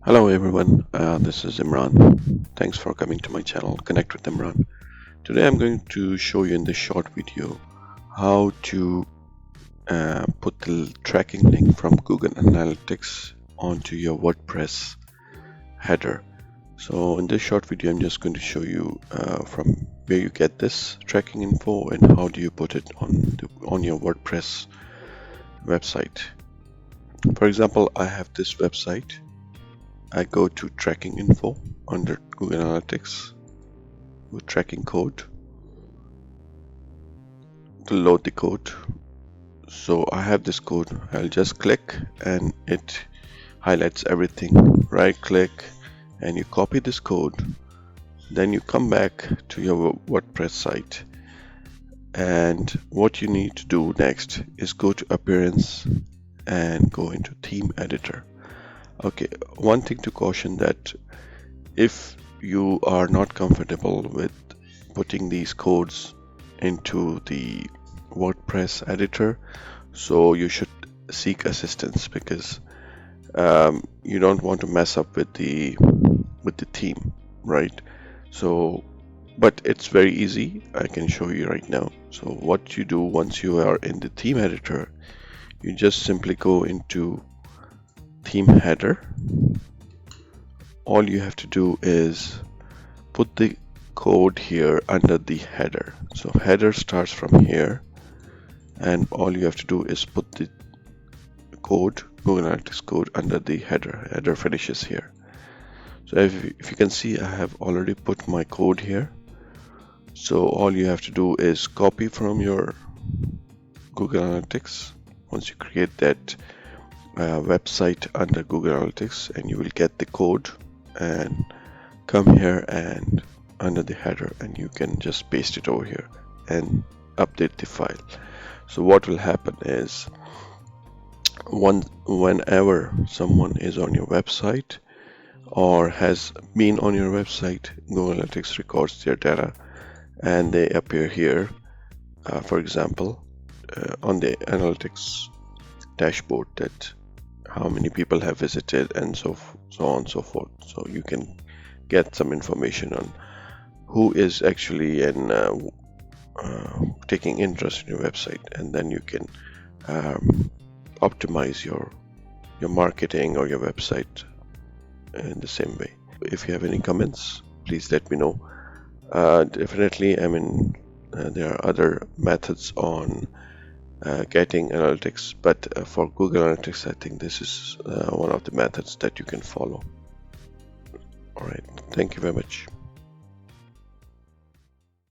Hello everyone, this is Imran. Thanks for coming to my channel, Connect with Imran. Today I'm going to show you in this short video how to put the tracking link from Google Analytics onto your WordPress header. So in this short video I'm just going to show you from where you get this tracking info and how do you put it on your WordPress website. For example, I have this website. I go to tracking info under Google Analytics with tracking code to load the code. So I have this code. I'll just click and it highlights everything. Right click and you copy this code. Then you come back to your WordPress site. And what you need to do next is go to Appearance and go into Theme Editor. Okay, one thing to caution that if you are not comfortable with putting these codes into the WordPress editor, so you should seek assistance because you don't want to mess up with the theme, right? So, but it's very easy. I can show you right now. So what you do once you are in the theme editor, you just simply go into theme header. All you have to do is put the code here under the header. So header starts from here and all you have to do is put the code, Google Analytics code under the header. Header finishes here. So if you can see, I have already put my code here. So all you have to do is copy from your Google Analytics. Once you create that website under Google Analytics, and you will get the code and come here and under the header and you can just paste it over here and update the file. So what will happen is whenever someone is on your website or has been on your website, Google Analytics records their data and they appear here, for example, on the analytics dashboard, that how many people have visited and so on and so forth. So you can get some information on who is actually taking interest in your website, and then you can optimize your marketing or your website in the same way. If you have any comments, please let me know. Definitely, I mean, there are other methods on getting analytics, but for Google Analytics, I think this is one of the methods that you can follow. All right, thank you very much.